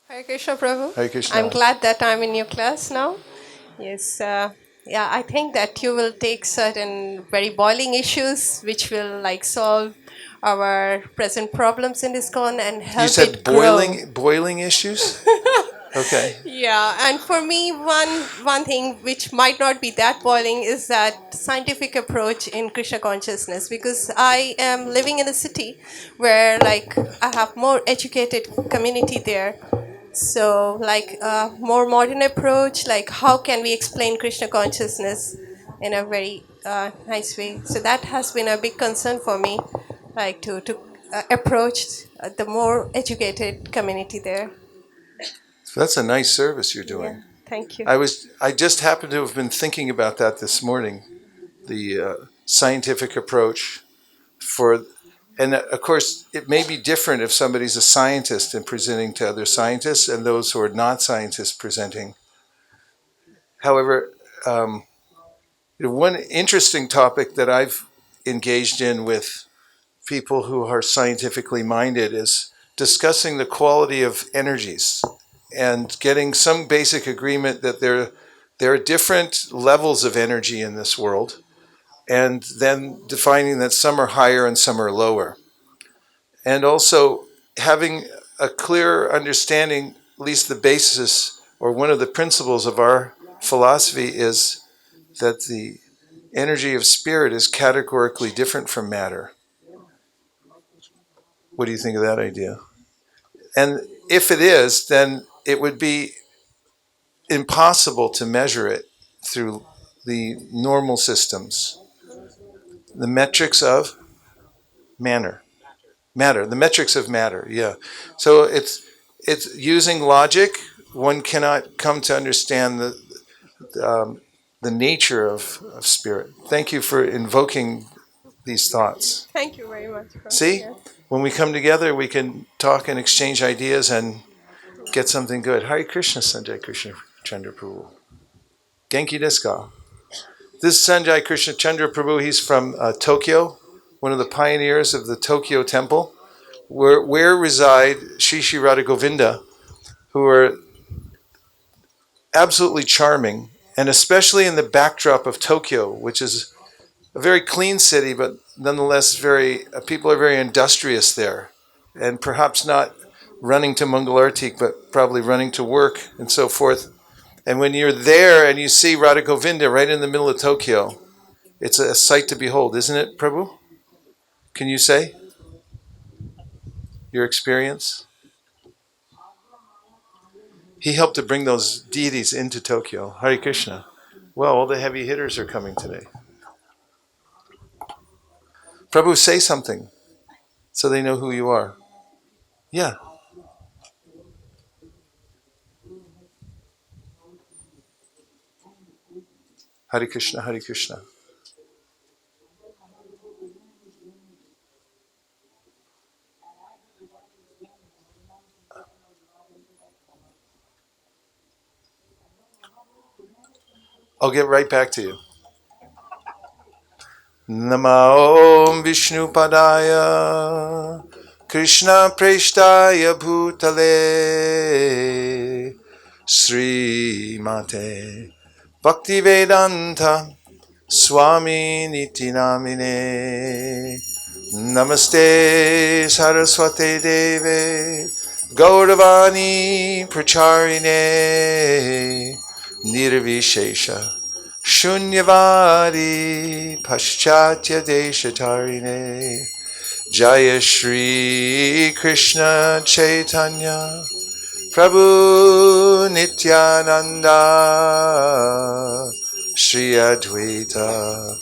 Hare Krishna Prabhu. Hare Krishna. I'm glad that I'm in your class now. Yes, yeah, I think that you will take certain very boiling issues which will like solve our present problems in ISKCON and You help said it grow. boiling issues? Okay. Yeah, and for me, one thing which might not be that boiling is that scientific approach in Krishna consciousness, because I am living in a city where like I have more educated community there. So like a more modern approach, like how can we explain Krishna consciousness in a very nice way? So that has been a big concern for me, like to approach the more educated community there. So that's a nice service you're Yeah, doing. thank you. I just happened to have been thinking about that this morning, the scientific approach for, and of course, it may be different if somebody's a scientist and presenting to other scientists and those who are not scientists presenting. However, one interesting topic that I've engaged in with people who are scientifically minded is discussing the quality of energies and getting some basic agreement that there are different levels of energy in this world, and then defining that some are higher and some are lower. And also having a clear understanding, at least the basis or one of the principles of our philosophy is that the energy of spirit is categorically different from matter. What do you think of that idea? And if it is, then it would be impossible to measure it through the normal systems. The metrics of manner, matter, the metrics of matter, yeah. So it's using logic. One cannot come to understand the nature of spirit. Thank you for invoking these thoughts. Thank you very much. See, Yeah. when we come together, we can talk and exchange ideas and get something good. Hare Krishna, Sanjay Krishna Chandra Prabhu. Genki desu ka? This is Sanjay Krishna Chandra Prabhu. He's from Tokyo, one of the pioneers of the Tokyo Temple, where reside Shri Shri Radha Govinda, who are absolutely charming, and especially in the backdrop of Tokyo, which is a very clean city, but nonetheless very people are very industrious there, and perhaps not running to Mangalartik, but probably running to work and so forth. And when you're there and you see Radha Govinda right in the middle of Tokyo, it's a sight to behold, isn't it, Prabhu? Can you say your experience? He helped to bring those deities into Tokyo. Hare Krishna. Well, all the heavy hitters are coming today. Prabhu, say something so they know who you are. Yeah. Hare Krishna, Hare Krishna. I'll get right back to you. Nama Om Vishnu Padaya Krishna Preshtaya Bhutale Sri Mate Bhaktivedanta Swami Niti Namine Namaste Saraswate Deve Gauravani Pracharine Nirvishesha Shunyavadi Paschatya Deshatarine Jaya Shri Krishna Chaitanya Prabhu Nityananda Shri Advaita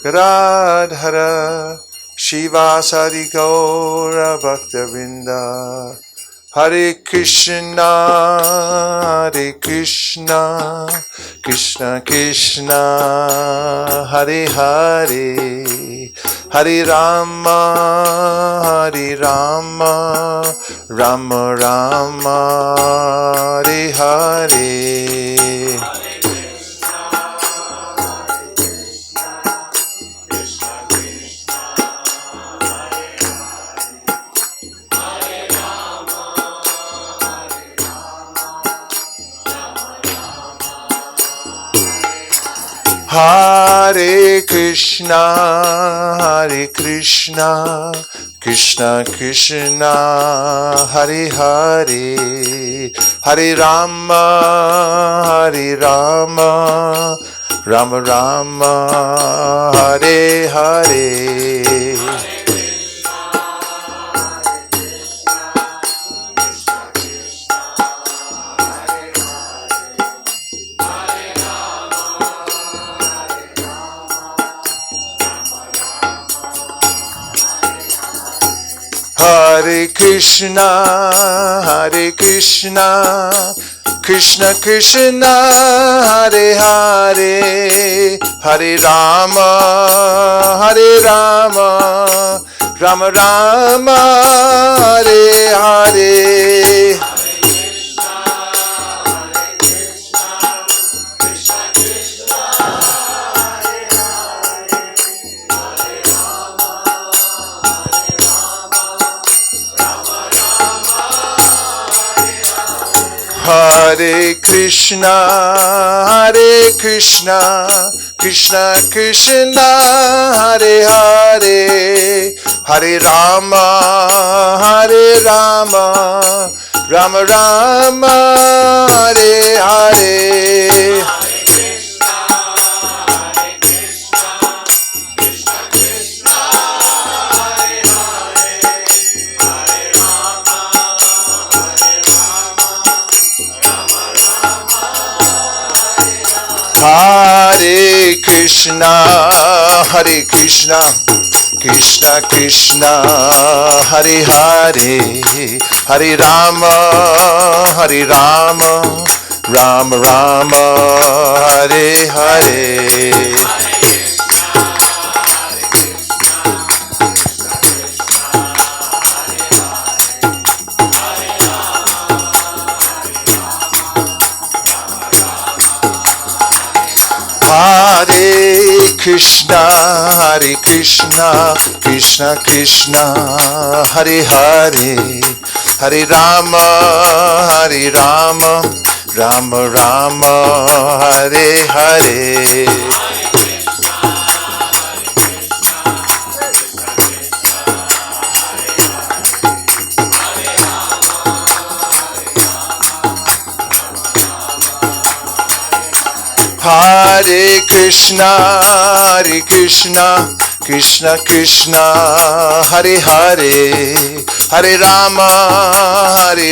Gadadhara Shivasadi Gaura Bhaktavinda Hare Krishna, Hare Krishna, Krishna Krishna, Hare Hare, Hare Rama, Hare Rama, Rama Rama, Hare Hare. Hare Krishna, Krishna Krishna, Hare Hare, Hare Rama, Rama Rama, Hare Hare. Hare Krishna, Krishna Krishna, Hare Hare, Hare Rama, Rama Rama, Hare Hare. Hare Krishna, Krishna Krishna, Hare Hare, Hare Rama, Rama Rama, Hare Hare. Hare Krishna, Krishna Krishna, Hare Hare, Hare Rama, Rama Rama, Hare Hare. Hare Krishna, Krishna Krishna, Hare Hare, Hare Rama, Rama Rama, Hare Hare. Hare Krishna, Krishna Krishna, Hare Hare, Hare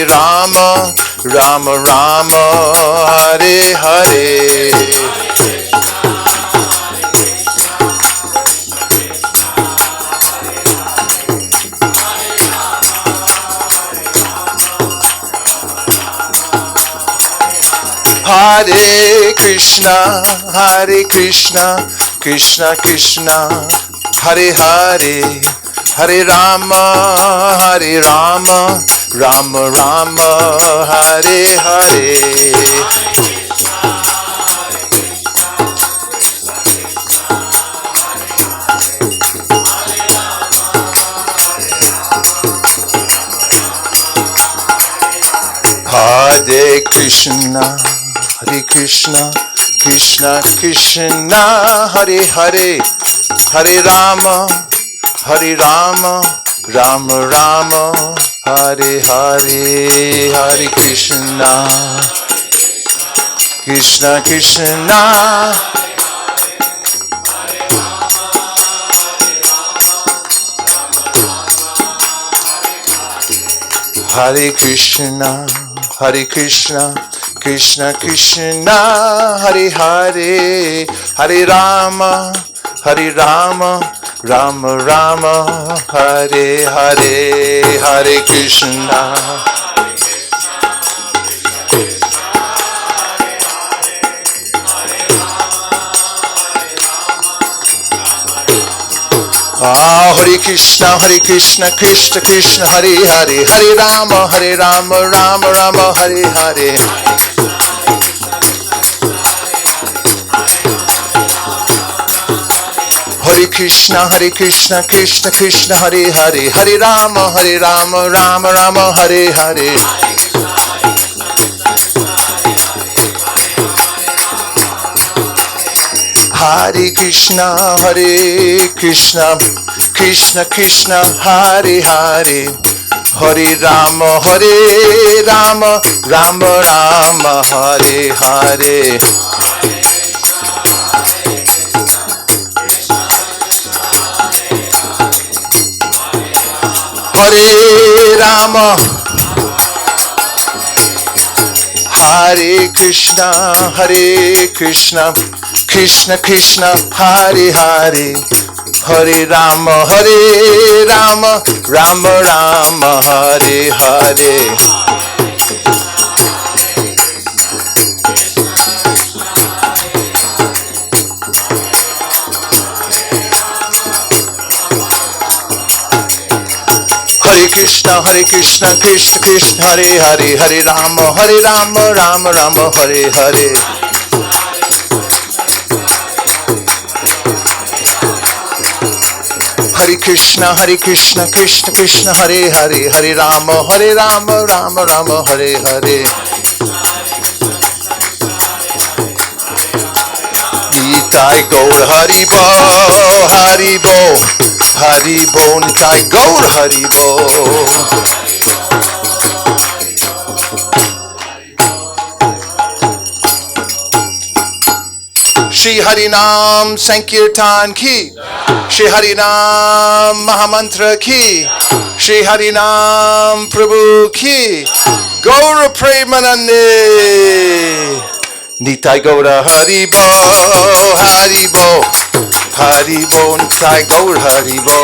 Rama, Rama Rama, Hare Hare. Hare Krishna, Krishna Krishna, Hare Hare, Hare Rama, Rama Rama, Hare Hare. Hare Krishna, Krishna Krishna, Hare Hare, Hare Rama, Rama Rama, Hare Hare, Hare Krishna, Krishna Krishna, Hare Krishna, Krishna Krishna, Hare Hare, Hare Rama, Rama Rama, Hare Hare, Hare Krishna. Hare Krishna, Krishna Krishna, Hare Hare, Hare Rama, Rama Rama, Hare Hare. Hare Krishna, Krishna Krishna, Hare Hare, Hare Rama, Rama Rama, Hare Hare. Hare Krishna, Krishna Krishna, Hare Hare, Hare Rama, Rama Rama, Hare Hare. Hare Rama, Hare Krishna, Krishna Krishna, Hare Hare, Hare Rama, Rama Rama, Hare Hare. Hare Krishna, Krishna Krishna, Hare Hare, Hare Rama, Rama Rama, Hare Hare. Hare Krishna, Krishna Krishna, Hare Hare, Hare Rama, Rama Rama, Hare Hare. Nitai Gaur Haribo, Haribo, Haribo, Nitai Gaur Haribo. Shri Harinam Sankirtan ki, Shri Harinam Mahamantra ki, Shri Harinam Prabhu ki, Gaurapurnima. Nitai Gaura Haribo, Haribo, Haribo, Nitai Gaur Haribo.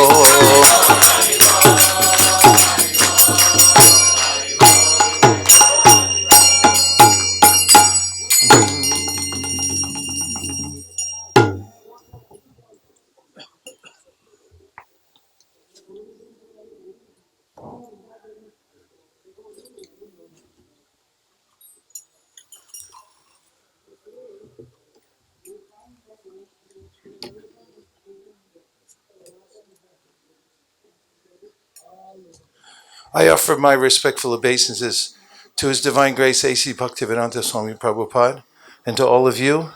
I offer my respectful obeisances to His Divine Grace A.C. Bhaktivedanta Swami Prabhupada and to all of you,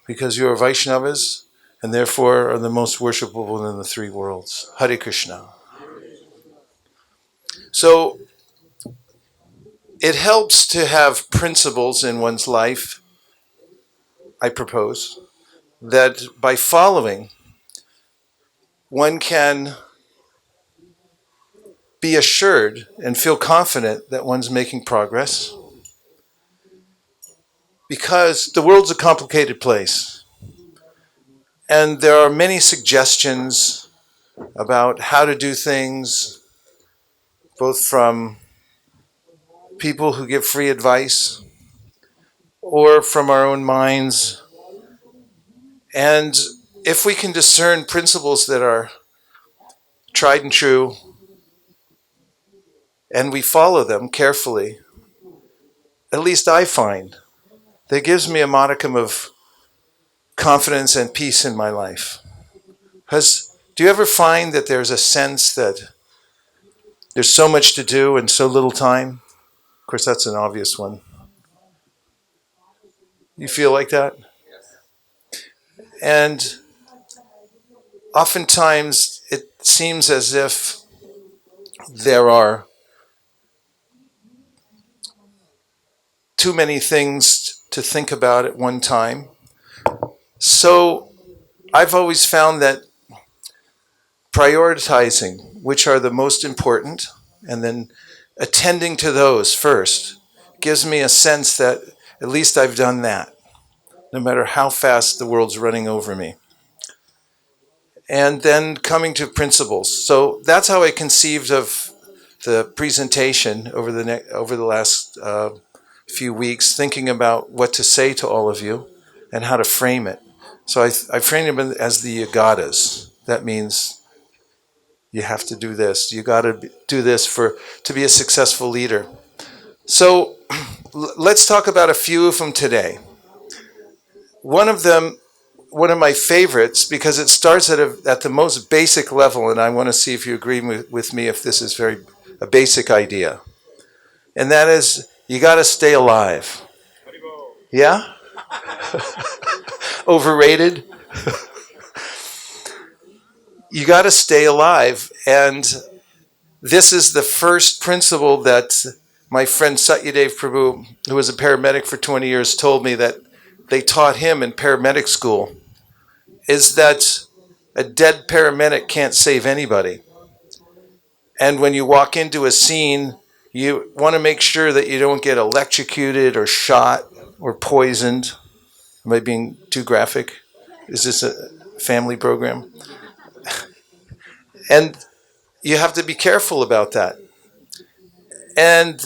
because you are Vaishnavas and therefore are the most worshipable in the three worlds. Hare Krishna. So it helps to have principles in one's life, I propose, that by following, one can be assured and feel confident that one's making progress, because the world's a complicated place. And there are many suggestions about how to do things, both from people who give free advice or from our own minds. And if we can discern principles that are tried and true, and we follow them carefully, at least I find that gives me a modicum of confidence and peace in my life. Because do you ever find that there's a sense that there's so much to do and so little time? Of course, that's an obvious one. You feel like that? And oftentimes it seems as if there are too many things to think about at one time. So I've always found that prioritizing which are the most important and then attending to those first gives me a sense that at least I've done that, no matter how fast the world's running over me. And then coming to principles. So that's how I conceived of the presentation over the last few weeks, thinking about what to say to all of you and how to frame it. So I framed them as the yagatas. That means you have to do this. You got to do this to be a successful leader. So let's talk about a few of them today. One of my favorites, because it starts at the most basic level, and I want to see if you agree with me if this is a basic idea. And that is, you got to stay alive. Yeah? Overrated? You got to stay alive. And this is the first principle that my friend Satyadev Prabhu, who was a paramedic for 20 years, told me that they taught him in paramedic school, is that a dead paramedic can't save anybody. And when you walk into a scene, you want to make sure that you don't get electrocuted or shot or poisoned. Am I being too graphic? Is this a family program? And you have to be careful about that. And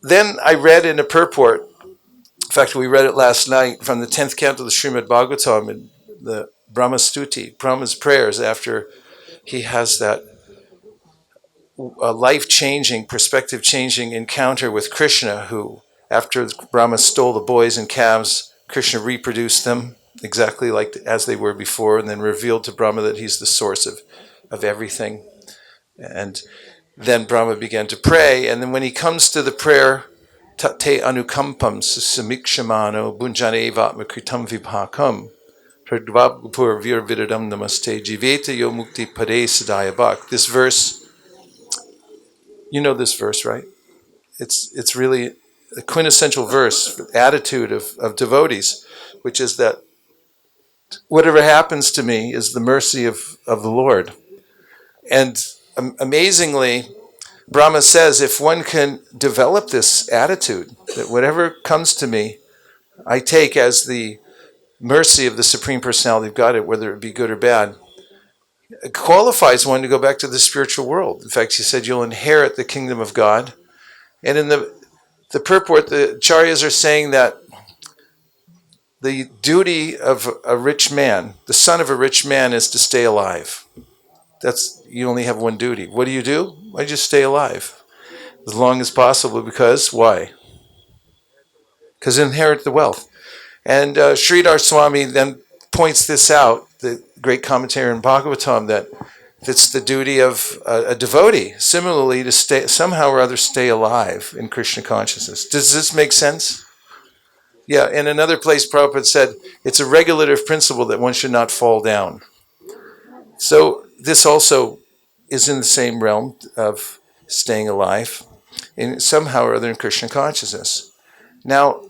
then I read in a purport, in fact, we read it last night from the 10th canto of the Srimad Bhagavatam in the Brahma Stuti, Brahma's prayers after he has that life-changing, perspective-changing encounter with Krishna, who, after Brahma stole the boys and calves, Krishna reproduced them exactly like as they were before, and then revealed to Brahma that he's the source of everything. And then Brahma began to pray, and then when he comes to the prayer, Tate anukampam samikshamano bunjane vatma kritam vibhakam pradvapur virvidadam namaste jiveta yo mukti pade sadaya bhak. This verse, you know this verse, right? It's really a quintessential verse, attitude of devotees, which is that whatever happens to me is the mercy of the Lord. And amazingly, Brahma says if one can develop this attitude, that whatever comes to me, I take as the mercy of the Supreme Personality of Godhead, whether it be good or bad, it qualifies one to go back to the spiritual world. In fact, he said you'll inherit the kingdom of God. And in the purport, the Acharyas are saying that the duty of a rich man, the son of a rich man, is to stay alive. You only have one duty. What do? I just stay alive as long as possible, because why? Because inherit the wealth. And Sridhar Swami then points this out, the great commentary in Bhagavatam, that it's the duty of a devotee, similarly, to stay somehow or other stay alive in Krishna consciousness. Does this make sense? Yeah, in another place, Prabhupada said, it's a regulative principle that one should not fall down. So this also is in the same realm of staying alive, in somehow or other in Krishna consciousness. Now,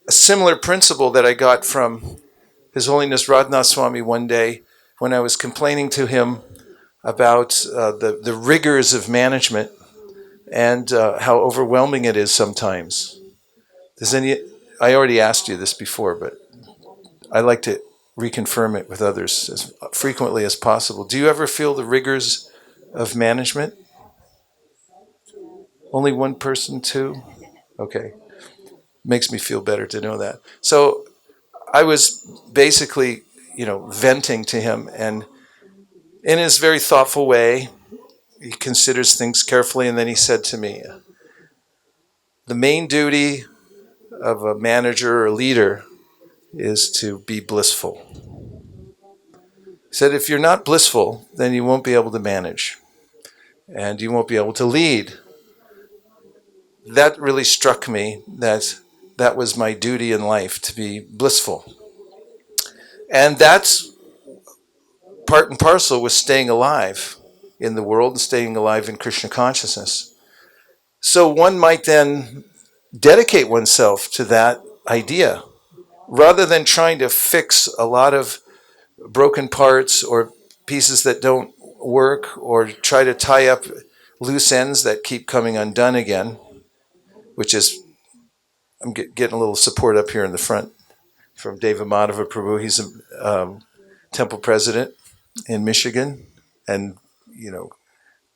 a similar principle that I got from His Holiness Radhanath Swami one day when I was complaining to him about the rigors of management and how overwhelming it is sometimes. I already asked you this before, but I like to reconfirm it with others as frequently as possible. Do you ever feel the rigors of management? Only one person, two? Okay. Makes me feel better to know that. So I was basically, venting to him, and in his very thoughtful way, he considers things carefully, and then he said to me, the main duty of a manager or a leader is to be blissful. He said, if you're not blissful, then you won't be able to manage, and you won't be able to lead. That really struck me, that was my duty in life, to be blissful. And that's part and parcel with staying alive in the world and staying alive in Krishna consciousness. So one might then dedicate oneself to that idea, rather than trying to fix a lot of broken parts or pieces that don't work, or try to tie up loose ends that keep coming undone again, which is, I'm getting a little support up here in the front from Deva Madhava Prabhu. He's a temple president in Michigan, and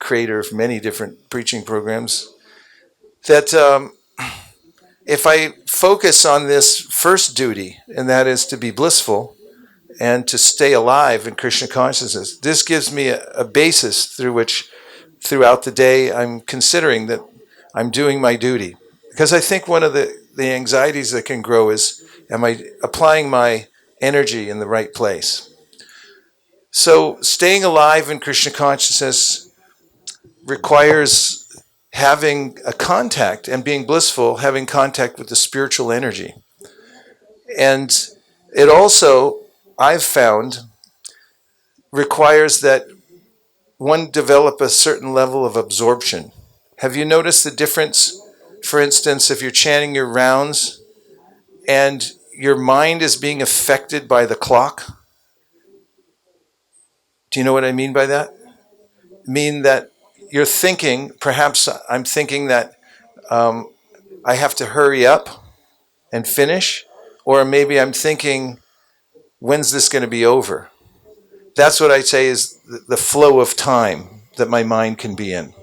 creator of many different preaching programs. That if I focus on this first duty, and that is to be blissful and to stay alive in Krishna consciousness, this gives me a basis through which, throughout the day, I'm considering that I'm doing my duty. Because I think one of the anxieties that can grow is, am I applying my energy in the right place? So staying alive in Krishna consciousness requires having a contact, and being blissful, having contact with the spiritual energy. And It also, I've found, requires that one develop a certain level of absorption. Have you noticed the difference? For instance, if you're chanting your rounds and your mind is being affected by the clock, do you know what I mean by that? I mean that you're thinking, perhaps I'm thinking that I have to hurry up and finish, or maybe I'm thinking, when's this going to be over? That's what I say is the flow of time that my mind can be in.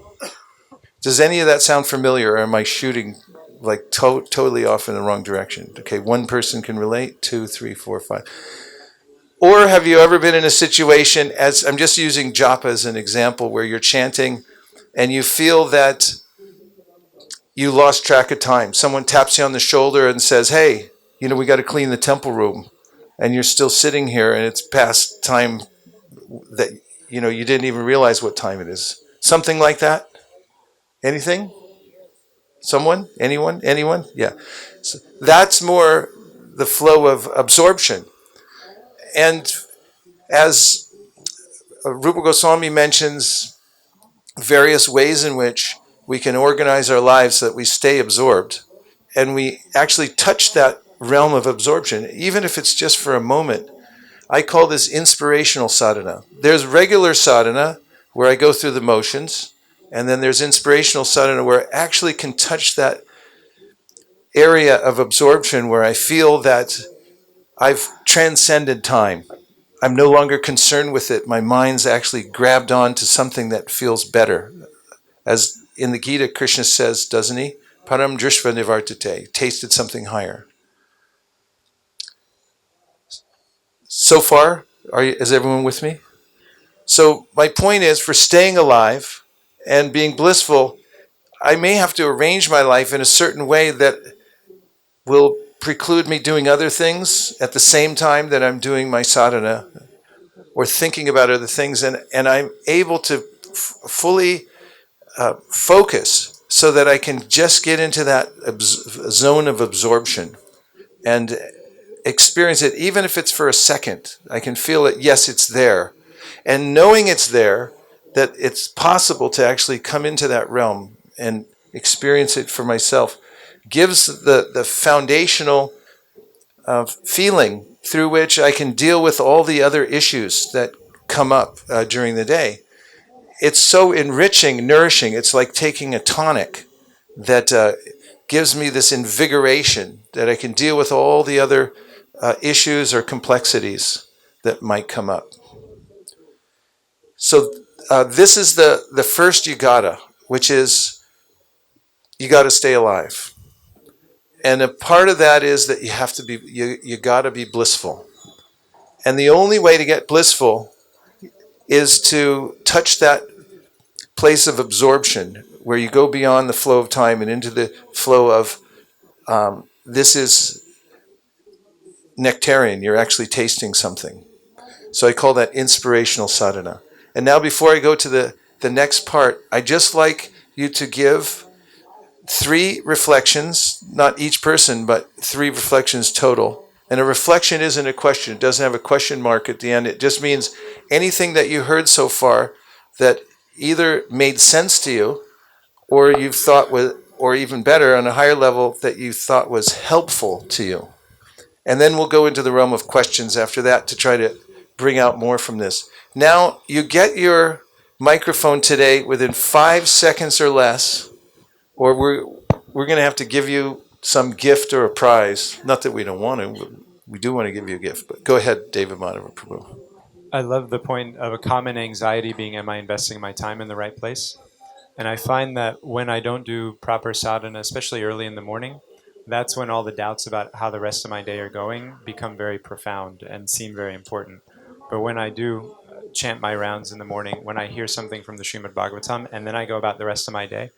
Does any of that sound familiar, or am I shooting like totally off in the wrong direction? Okay, one person can relate, two, three, four, five. Or have you ever been in a situation, as I'm just using japa as an example, where you're chanting and you feel that you lost track of time? Someone taps you on the shoulder and says, hey, we got to clean the temple room. And you're still sitting here and it's past time that, you didn't even realize what time it is. Something like that? Anything? Someone? Anyone? Anyone? Yeah. So that's more the flow of absorption. And as Rupa Goswami mentions various ways in which we can organize our lives so that we stay absorbed and we actually touch that realm of absorption, even if it's just for a moment. I call this inspirational sadhana. There's regular sadhana where I go through the motions, and then there's inspirational sadhana where I actually can touch that area of absorption where I feel that I've transcended time. I'm no longer concerned with it. My mind's actually grabbed on to something that feels better. As in the Gita, Krishna says, doesn't he? Param drishva nivartate, tasted something higher. So far, is everyone with me? So my point is, for staying alive and being blissful, I may have to arrange my life in a certain way that will preclude me doing other things at the same time that I'm doing my sadhana or thinking about other things, and I'm able to fully focus so that I can just get into that zone of absorption and experience it, even if it's for a second. I can feel it, yes, it's there. And knowing it's there, that it's possible to actually come into that realm and experience it for myself, gives the foundational feeling through which I can deal with all the other issues that come up during the day. It's so enriching, nourishing. It's like taking a tonic that gives me this invigoration that I can deal with all the other issues or complexities that might come up. So this is the first yugata, which is you got to stay alive. And a part of that is that you got to be blissful. And the only way to get blissful is to touch that place of absorption where you go beyond the flow of time and into the flow of this is nectarian. You're actually tasting something. So I call that inspirational sadhana. And now before I go to the next part, I just like you to give 3 reflections, not each person, but 3 reflections total. And a reflection isn't a question. It doesn't have a question mark at the end. It just means anything that you heard so far that either made sense to you or you've thought was, or even better, on a higher level, that you thought was helpful to you. And then we'll go into the realm of questions after that to try to bring out more from this. Now, you get your microphone today within 5 seconds or less, or we're going to have to give you some gift or a prize. Not that we don't want to. We do want to give you a gift. But go ahead, David Madhava Prabhu. I love the point of a common anxiety being, am I investing my time in the right place? And I find that when I don't do proper sadhana, especially early in the morning, that's when all the doubts about how the rest of my day are going become very profound and seem very important. But when I do chant my rounds in the morning, when I hear something from the Srimad Bhagavatam, and then I go about the rest of my day,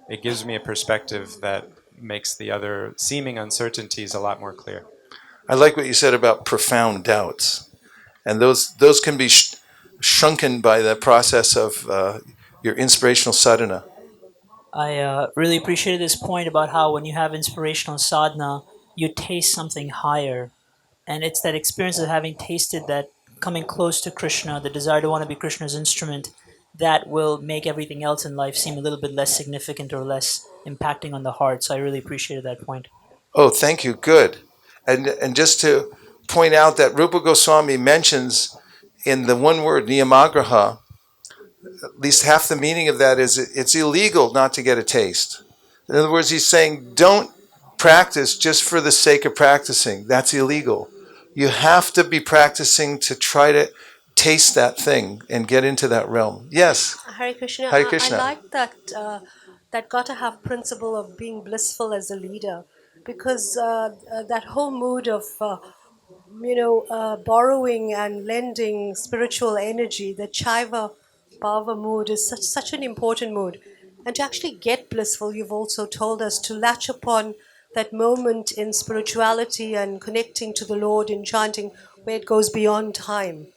it gives me a perspective that makes the other seeming uncertainties a lot more clear. I like what you said about profound doubts. And those can be shrunken by the process of your inspirational sadhana. I really appreciated this point about how when you have inspirational sadhana, you taste something higher. And it's that experience of having tasted that, coming close to Krishna, the desire to want to be Krishna's instrument, that will make everything else in life seem a little bit less significant or less impacting on the heart. So I really appreciated that point. Oh, thank you. Good. And just to point out that Rupa Goswami mentions in the one word niyamagraha, at least half the meaning of that is it's illegal not to get a taste. In other words, he's saying don't practice just for the sake of practicing. That's illegal. You have to be practicing to try to taste that thing and get into that realm. Yes. Hare Krishna. Hare I Krishna. like that that gotta have principle of being blissful as a leader, because that whole mood of borrowing and lending spiritual energy, the Chaiva Bhava mood is such an important mood. And to actually get blissful, you've also told us to latch upon that moment in spirituality and connecting to the Lord in chanting where it goes beyond time.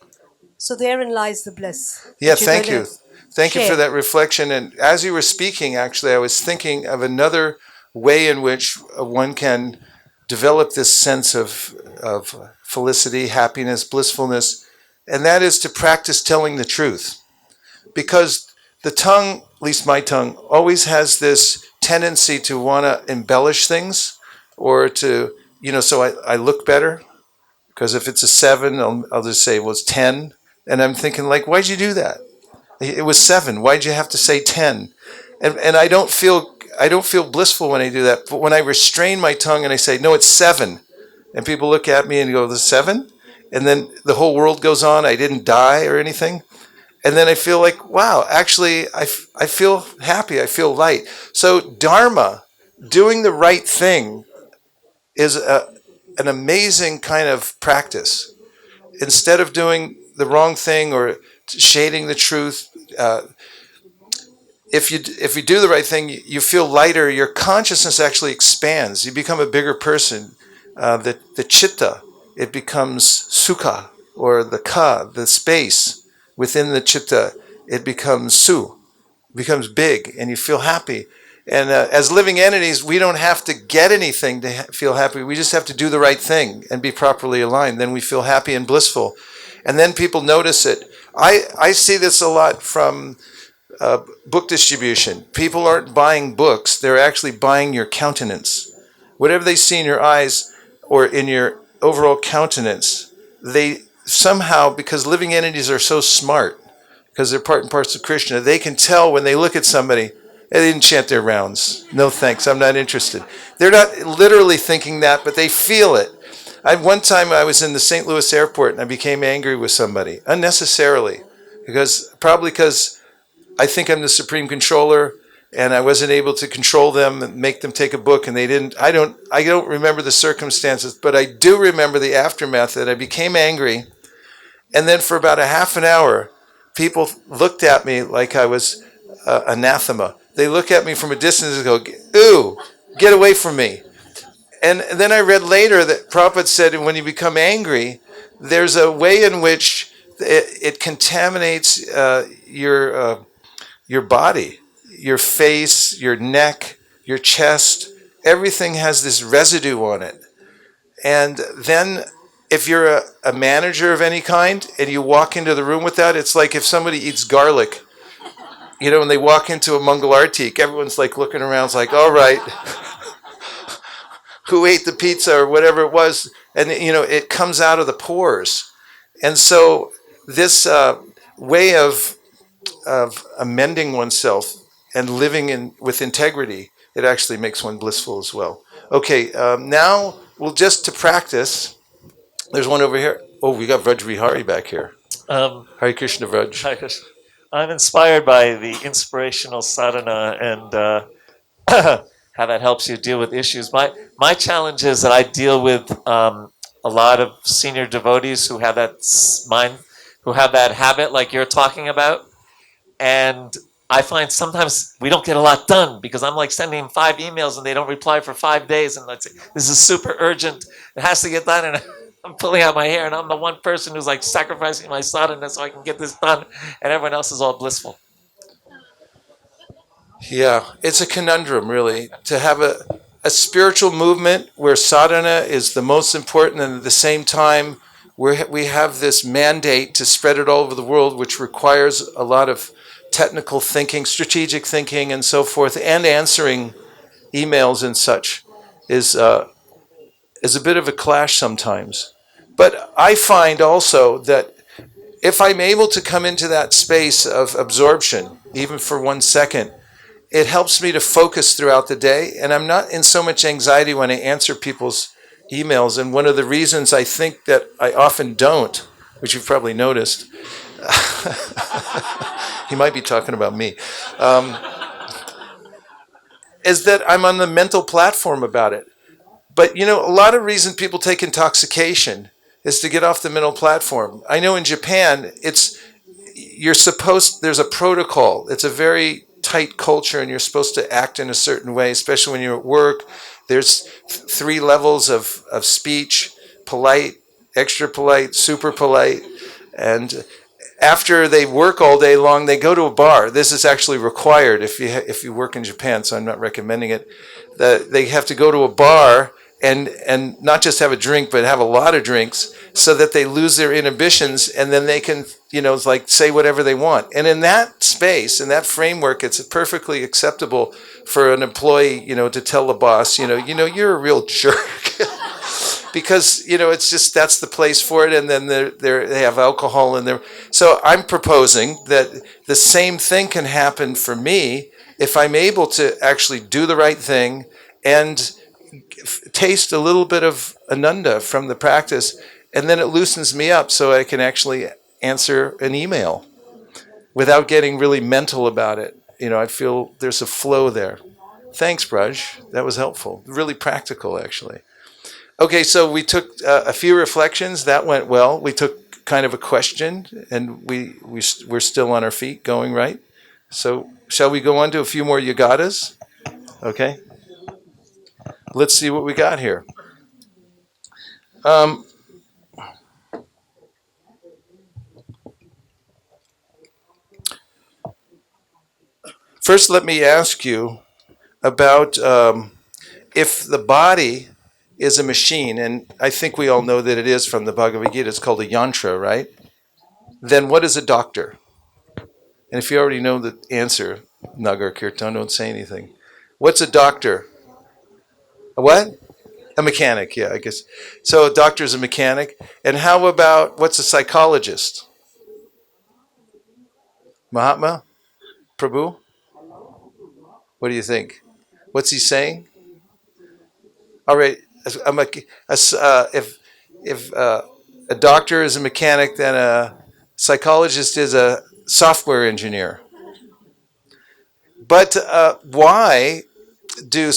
So therein lies the bliss. Yeah, that you're thank going you. to Thank you for share. that reflection. And as you were speaking, actually, I was thinking of another way in which one can develop this sense of felicity, happiness, blissfulness, and that is to practice telling the truth. Because the tongue, at least my tongue, always has this tendency to want to embellish things or to, so I look better. Because if it's a 7, I'll just say, well, it's 10. And I'm thinking, like, why'd you do that? It was 7. Why'd you have to say 10? And I don't feel blissful when I do that. But when I restrain my tongue and I say, no, it's 7, and people look at me and go, the 7? And then the whole world goes on. I didn't die or anything. And then I feel like, wow, actually, I feel happy. I feel light. So Dharma, doing the right thing, is an amazing kind of practice. Instead of doing the wrong thing or shading the truth, if you do the right thing, you feel lighter. Your consciousness actually expands. You become a bigger person. The chitta, it becomes sukha, or the ka, the space within the chitta. It becomes su, becomes big, and you feel happy. And as living entities, we don't have to get anything to feel happy. We just have to do the right thing and be properly aligned. Then we feel happy and blissful. And then people notice it. I see this a lot from book distribution. People aren't buying books. They're actually buying your countenance. Whatever they see in your eyes or in your overall countenance, they somehow, because living entities are so smart, because they're part and parcel of Krishna, they can tell when they look at somebody, they didn't chant their rounds. No thanks, I'm not interested. They're not literally thinking that, but they feel it. One time I was in the St. Louis airport and I became angry with somebody, unnecessarily, probably because I think I'm the supreme controller and I wasn't able to control them and make them take a book, and they didn't. I don't remember the circumstances, but I do remember the aftermath that I became angry. And then for about a half an hour, people looked at me like I was anathema. They look at me from a distance and go, ooh, get away from me. And then I read later that Prabhupada said when you become angry, there's a way in which it contaminates your body, your face, your neck, your chest. Everything has this residue on it. And then if you're a manager of any kind and you walk into the room with that, it's like if somebody eats garlic, when they walk into a Mangal Artik, everyone's like looking around, it's like, all right, who ate the pizza or whatever it was? And, it comes out of the pores. And so this way of amending oneself and living with integrity, it actually makes one blissful as well. Okay, now we'll just to practice. There's one over here. Oh, we got Vraj Vihari back here. Hare Krishna, Vraj. Hare Krishna. I'm inspired by the inspirational sadhana and how that helps you deal with issues. My challenge is that I deal with a lot of senior devotees who have that mind, who have that habit like you're talking about. And I find sometimes we don't get a lot done because I'm like sending them 5 emails and they don't reply for 5 days. And let's say, this is super urgent. It has to get done. And I'm pulling out my hair and I'm the one person who's like sacrificing my sadhana so I can get this done. And everyone else is all blissful. Yeah, it's a conundrum, really, to have a spiritual movement where sadhana is the most important, and at the same time, we have this mandate to spread it all over the world, which requires a lot of technical thinking, strategic thinking, and so forth, and answering emails and such, is a bit of a clash sometimes. But I find also that if I'm able to come into that space of absorption, even for 1 second, it helps me to focus throughout the day, and I'm not in so much anxiety when I answer people's emails. And one of the reasons I think that I often don't, which you've probably noticed, he might be talking about me, is that I'm on the mental platform about it. But a lot of reason people take intoxication is to get off the mental platform. I know in Japan, there's a protocol. It's a very tight culture, and you're supposed to act in a certain way, especially when you're at work. There's 3 levels of speech: polite, extra polite, super polite. And after they work all day long, they go to a bar. This is actually required if you work in Japan, so I'm not recommending it. They have to go to a bar and not just have a drink, but have a lot of drinks, so that they lose their inhibitions, and then they can, say whatever they want. And in that space, in that framework, it's perfectly acceptable for an employee, to tell the boss, you're a real jerk. Because it's just that's the place for it, and then they have alcohol in there. So I'm proposing that the same thing can happen for me if I'm able to actually do the right thing and taste a little bit of ananda from the practice, and then it loosens me up so I can actually answer an email without getting really mental about it. I feel there's a flow there. Thanks, Braj. That was helpful. Really practical, actually. Okay, so we took a few reflections. That went well. We took kind of a question, and we're still on our feet going, right? So shall we go on to a few more yagatas? Okay. Let's see what we got here. First, let me ask you about if the body is a machine, and I think we all know that it is from the Bhagavad Gita. It's called a yantra, right? Then what is a doctor? And if you already know the answer, Nagar Kirtan, don't say anything. What's a doctor? A what? A mechanic, yeah, I guess. So a doctor is a mechanic. And how about, what's a psychologist? Mahatma Prabhu? What do you think? What's he saying? All right, if a doctor is a mechanic, then a psychologist is a software engineer. But why do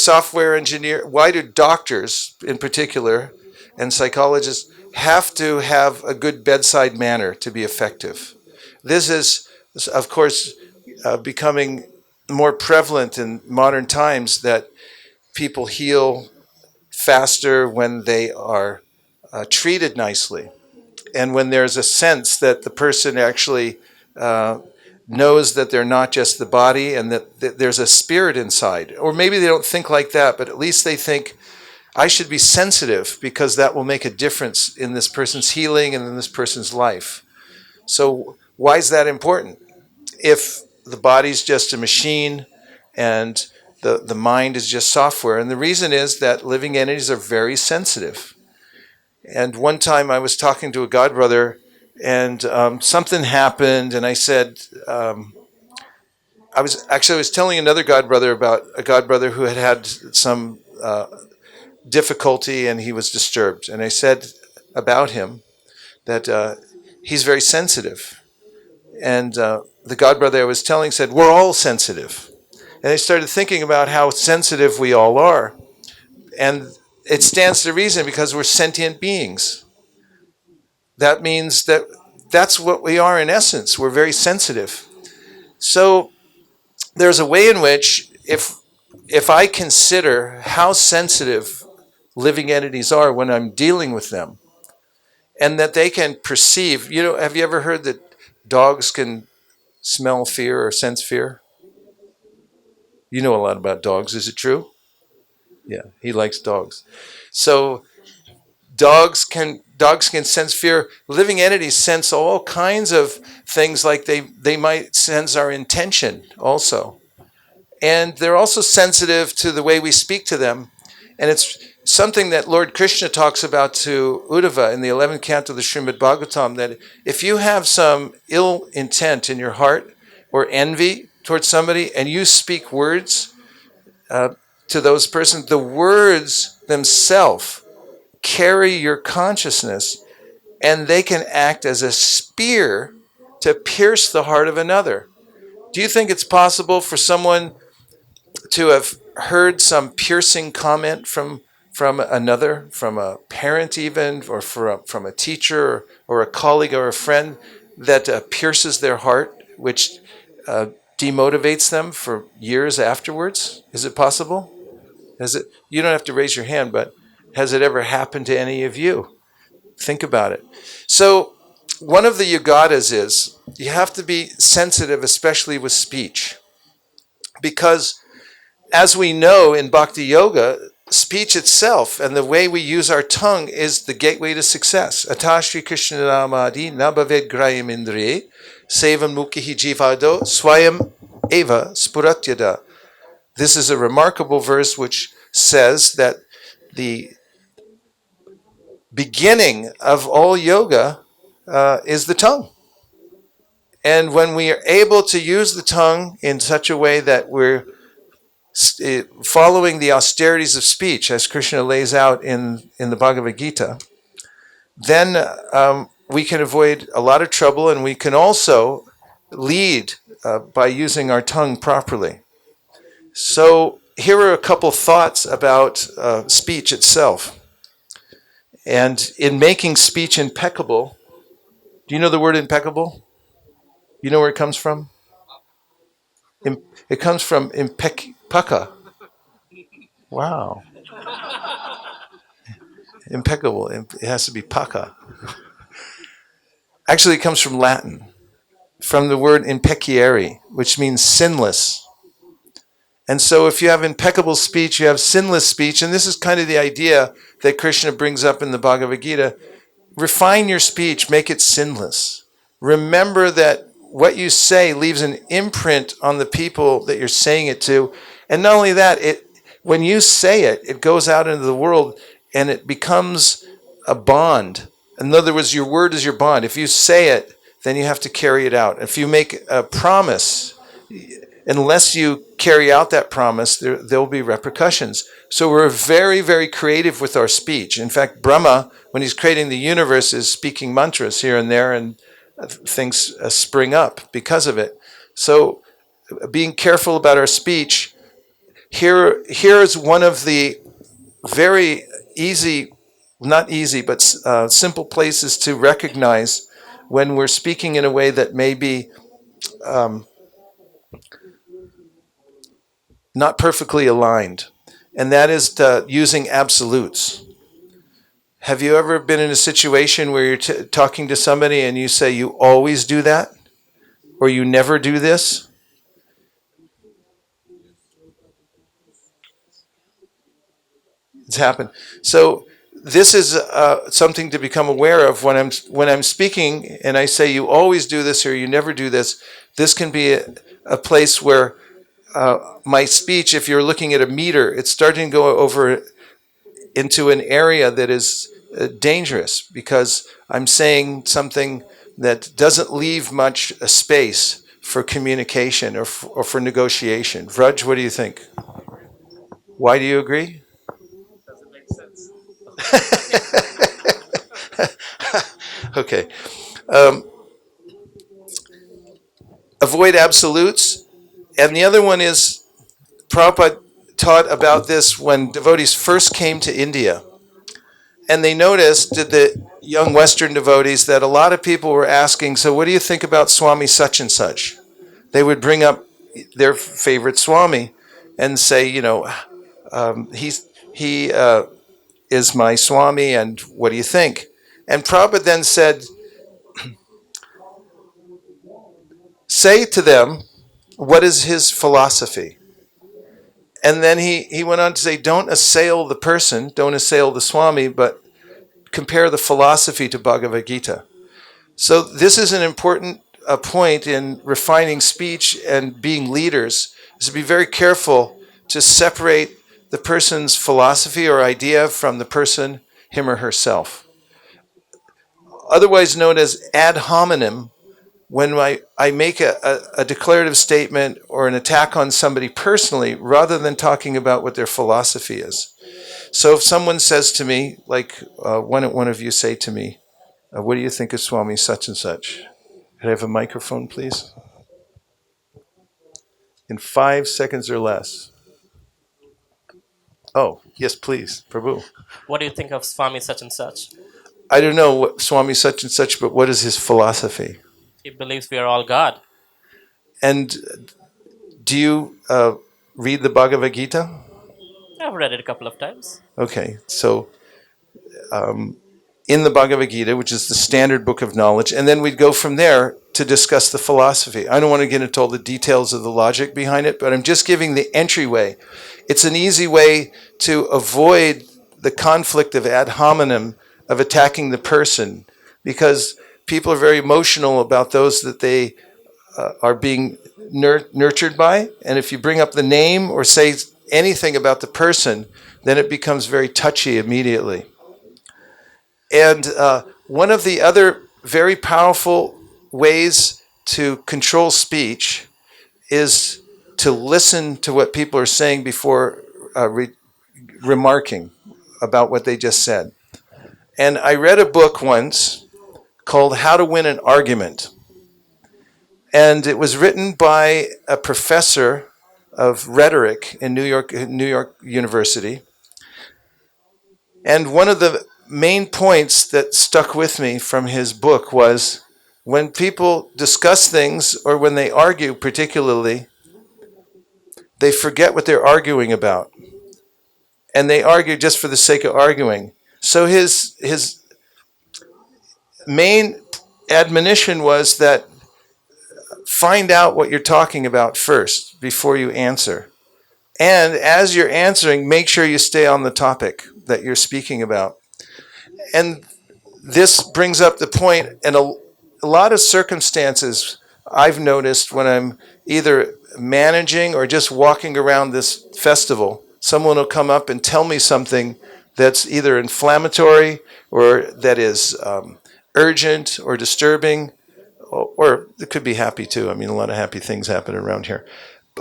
doctors in particular and psychologists have to have a good bedside manner to be effective? This is, of course, becoming more prevalent in modern times, that people heal faster when they are treated nicely, and when there's a sense that the person actually knows that they're not just the body, and that there's a spirit inside. Or maybe they don't think like that, but at least they think, I should be sensitive because that will make a difference in this person's healing and in this person's life. So why is that important? If the body's just a machine and the mind is just software. And the reason is that living entities are very sensitive. And one time I was talking to a godbrother, and something happened, and I said, I was telling another godbrother about a godbrother who had some difficulty, and he was disturbed. And I said about him that he's very sensitive. And the godbrother I was telling said, we're all sensitive. And I started thinking about how sensitive we all are. And it stands to reason, because we're sentient beings. That means that that's what we are in essence. We're very sensitive. So there's a way in which, if I consider how sensitive living entities are when I'm dealing with them, and that they can perceive, have you ever heard that dogs can smell fear or sense fear? You know a lot about dogs. Is it true? Yeah, he likes dogs. So dogs can sense fear. Living entities sense all kinds of things, like they might sense our intention also. And they're also sensitive to the way we speak to them. And it's something that Lord Krishna talks about to Uddhava in the 11th canto of the Srimad Bhagavatam, that if you have some ill intent in your heart or envy towards somebody and you speak words to those persons, the words themselves carry your consciousness, and they can act as a spear to pierce the heart of another. Do you think it's possible for someone to have heard some piercing comment from another, from a parent even, or from a teacher or a colleague or a friend, that pierces their heart, which demotivates them for years afterwards? Is it possible? Has it? You don't have to raise your hand, but has it ever happened to any of you? Think about it. So one of the yogatas is you have to be sensitive, especially with speech, because as we know in Bhakti Yoga, speech itself and the way we use our tongue is the gateway to success. Atashri Krishna Namadi Nabhaved Grayam Indriye Sevam Mukhi Jivado Swayam Eva Spuratyada. This is a remarkable verse which says that the beginning of all yoga is the tongue. And when we are able to use the tongue in such a way that we're following the austerities of speech, as Krishna lays out in the Bhagavad Gita, then we can avoid a lot of trouble, and we can also lead by using our tongue properly. So here are a couple thoughts about speech itself. And in making speech impeccable, do you know the word impeccable? You know where it comes from? It comes from paka. Wow. Impeccable. It has to be paka. Actually, it comes from Latin, from the word impecciare, which means sinless. And so if you have impeccable speech, you have sinless speech. And this is kind of the idea that Krishna brings up in the Bhagavad Gita. Refine your speech, make it sinless. Remember that what you say leaves an imprint on the people that you're saying it to. And not only that, when you say it, it goes out into the world and it becomes a bond. In other words, your word is your bond. If you say it, then you have to carry it out. If you make a promise, unless you carry out that promise, there will be repercussions. So we're very, very creative with our speech. In fact, Brahma, when he's creating the universe, is speaking mantras here and there, and things spring up because of it. So being careful about our speech. Here's one of the very easy, not easy, but simple places to recognize when we're speaking in a way that may be not perfectly aligned, and that is using absolutes. Have you ever been in a situation where you're talking to somebody and you say, you always do that? Or you never do this? It's happened. So this is something to become aware of when I'm speaking and I say, you always do this or you never do this. This can be a place where my speech, if you're looking at a meter, it's starting to go over into an area that is dangerous, because I'm saying something that doesn't leave much space for communication or for negotiation. Vraj, what do you think? Why do you agree? Does it make sense? Okay. Avoid absolutes. And the other one is, Prabhupada taught about this when devotees first came to India. And they noticed, the young Western devotees, that a lot of people were asking, so what do you think about Swami such and such? They would bring up their favorite Swami and say, he is my Swami, and what do you think? And Prabhupada then said, say to them, what is his philosophy? And then he went on to say, don't assail the person, don't assail the Swami, but compare the philosophy to Bhagavad Gita. So this is an important point in refining speech and being leaders, is to be very careful to separate the person's philosophy or idea from the person, him or herself. Otherwise known as ad hominem, when I make a declarative statement or an attack on somebody personally, rather than talking about what their philosophy is. So if someone says to me, like one of you say to me, what do you think of Swami such and such? Could I have a microphone, please? In 5 seconds or less. Oh, yes, please, Prabhu. What do you think of Swami such and such? I don't know what Swami such and such, but what is his philosophy? He believes we are all God. And do you read the Bhagavad Gita? I've read it a couple of times. Okay, so in the Bhagavad Gita, which is the standard book of knowledge, and then we'd go from there to discuss the philosophy. I don't want to get into all the details of the logic behind it, but I'm just giving the entryway. It's an easy way to avoid the conflict of ad hominem, of attacking the person, because people are very emotional about those that they are being nurtured by. And if you bring up the name or say anything about the person, then it becomes very touchy immediately. And one of the other very powerful ways to control speech is to listen to what people are saying before remarking about what they just said. And I read a book once called How to Win an Argument. And it was written by a professor of rhetoric in New York University. And one of the main points that stuck with me from his book was, when people discuss things or when they argue particularly, they forget what they're arguing about. And they argue just for the sake of arguing. So his main admonition was that find out what you're talking about first before you answer. And as you're answering, make sure you stay on the topic that you're speaking about. And this brings up the point, and a lot of circumstances I've noticed when I'm either managing or just walking around this festival, someone will come up and tell me something that's either inflammatory or that is urgent or disturbing, or it could be happy too. I mean, a lot of happy things happen around here.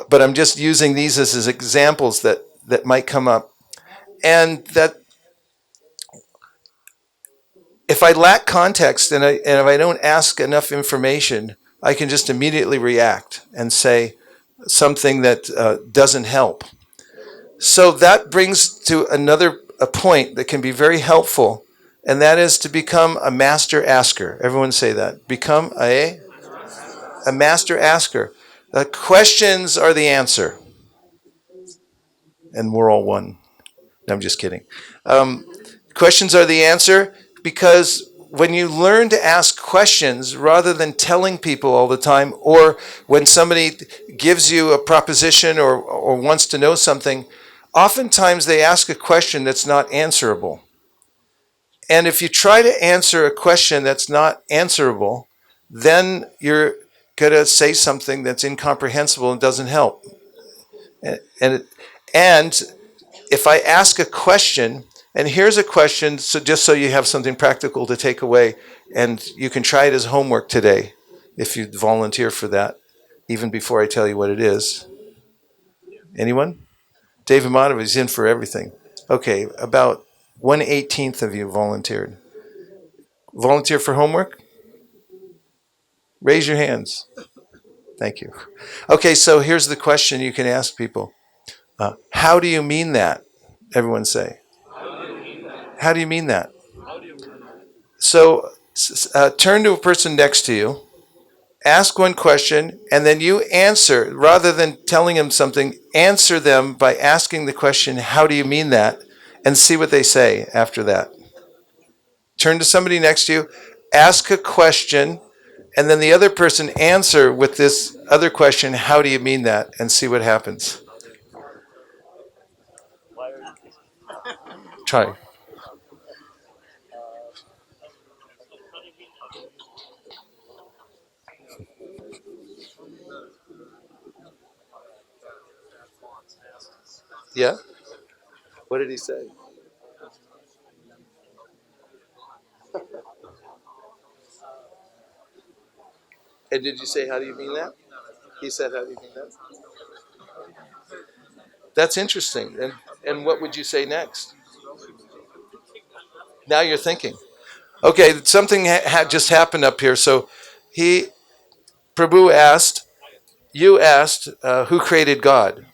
But I'm just using these as examples that might come up. And that if I lack context and if I don't ask enough information, I can just immediately react and say something that doesn't help. So that brings to a point that can be very helpful, and that is to become a master asker. Everyone say that. Become a master asker. The questions are the answer. And we're all one. No, I'm just kidding. Questions are the answer, because when you learn to ask questions rather than telling people all the time, or when somebody gives you a proposition or wants to know something, oftentimes they ask a question that's not answerable. And if you try to answer a question that's not answerable, then you're going to say something that's incomprehensible and doesn't help. And if I ask a question, and here's a question, so just so you have something practical to take away, and you can try it as homework today, if you volunteer for that, even before I tell you what it is. Anyone? David Madhav is in for everything. Okay, about 1/18 of you volunteered. Volunteer for homework? Raise your hands. Thank you. Okay, so here's the question you can ask people. How do you mean that? Everyone say. How do you mean that? So turn to a person next to you, ask one question, and then you answer. Rather than telling them something, answer them by asking the question, how do you mean that? And see what they say after that. Turn to somebody next to you, ask a question, and then the other person answer with this other question, how do you mean that? And see what happens. Try. Yeah? What did he say? And did you say, how do you mean that? He said, how do you mean that? That's interesting. And what would you say next? Now you're thinking. Okay, something had just happened up here. So Prabhu asked, you asked, who created God?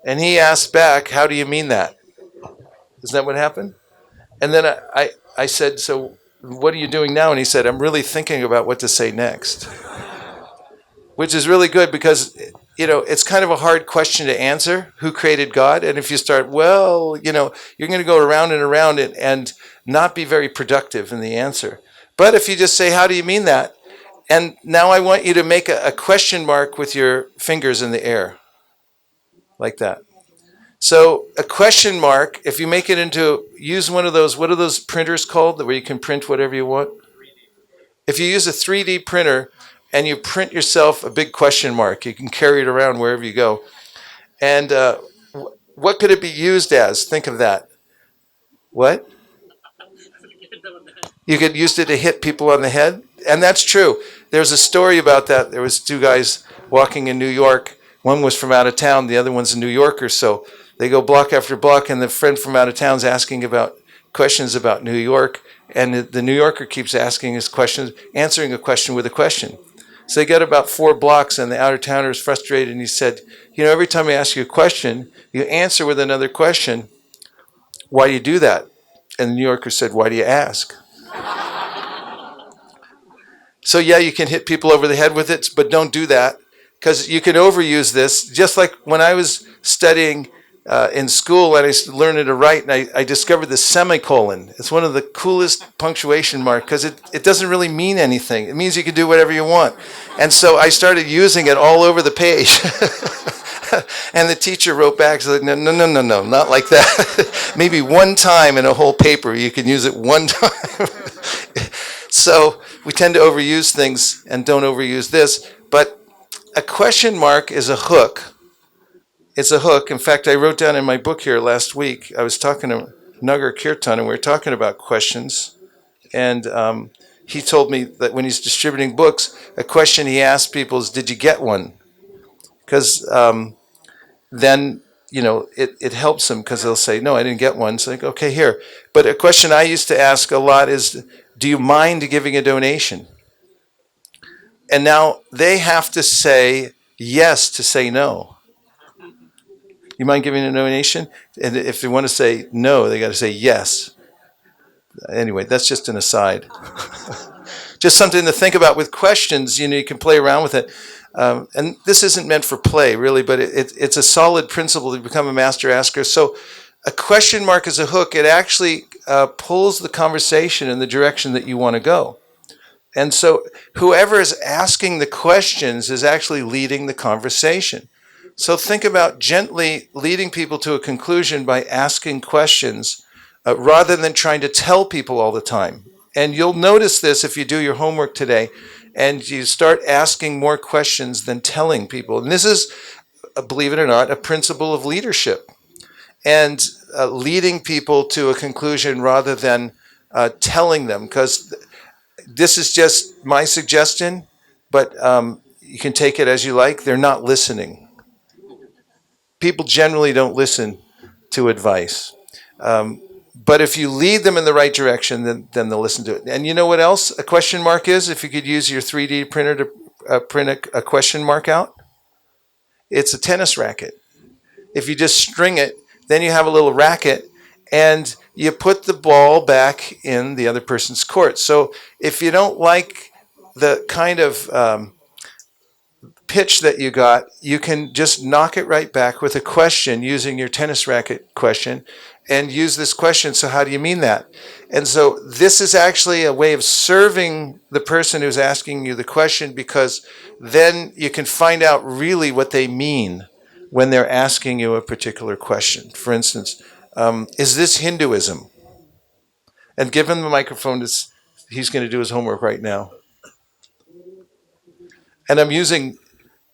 And he asked back, how do you mean that? Isn't that what happened? And then I said, so what are you doing now? And he said, I'm really thinking about what to say next. Which is really good because, it's kind of a hard question to answer, who created God? And if you start, well, you're going to go around and around it and not be very productive in the answer. But if you just say, how do you mean that? And now I want you to make a question mark with your fingers in the air, like that. So a question mark, if you make it use one of those, what are those printers called, where you can print whatever you want? If you use a 3D printer and you print yourself a big question mark, you can carry it around wherever you go. And what could it be used as? Think of that. What? You could use it to hit people on the head. And that's true. There's a story about that. There was two guys walking in New York. One was from out of town. The other one's a New Yorker. So they go block after block, and the friend from out of town's asking about questions about New York. And the New Yorker keeps asking his questions, answering a question with a question. So they got about 4 blocks, and the out-of-towner is frustrated, and he said, every time I ask you a question, you answer with another question. Why do you do that? And the New Yorker said, why do you ask? So yeah, you can hit people over the head with it, but don't do that, because you can overuse this. Just like when I was studying in school and I learned to write, and I discovered the semicolon. It's one of the coolest punctuation marks because it doesn't really mean anything. It means you can do whatever you want. And so I started using it all over the page. And the teacher wrote back, said, no, not like that. Maybe one time in a whole paper, you can use it one time. So we tend to overuse things and don't overuse this. But a question mark is a hook. It's a hook. In fact, I wrote down in my book here last week, I was talking to Nagar Kirtan, and we were talking about questions. And he told me that when he's distributing books, a question he asks people is, did you get one? Because then, it helps them, because they'll say, no, I didn't get one. So like, okay, here. But a question I used to ask a lot is, do you mind giving a donation? And now they have to say yes to say no. You mind giving a donation? And if they want to say no, they got to say yes. Anyway, that's just an aside. Just something to think about with questions. You can play around with it. And this isn't meant for play, really, but it's a solid principle to become a master asker. So a question mark is a hook. It actually pulls the conversation in the direction that you want to go. And so whoever is asking the questions is actually leading the conversation. So think about gently leading people to a conclusion by asking questions rather than trying to tell people all the time. And you'll notice this if you do your homework today and you start asking more questions than telling people. And this is, believe it or not, a principle of leadership. And leading people to a conclusion rather than telling them. Because this is just my suggestion, but you can take it as you like. They're not listening. People generally don't listen to advice. But if you lead them in the right direction, then they'll listen to it. And you know what else a question mark is? If you could use your 3D printer to print a question mark out, it's a tennis racket. If you just string it, then you have a little racket, and you put the ball back in the other person's court. So if you don't like the kind of pitch that you got, you can just knock it right back with a question using your tennis racket question, and use this question, so how do you mean that? And so this is actually a way of serving the person who's asking you the question, because then you can find out really what they mean when they're asking you a particular question. For instance, is this Hinduism? And give him the microphone. He's going to do his homework right now. And I'm using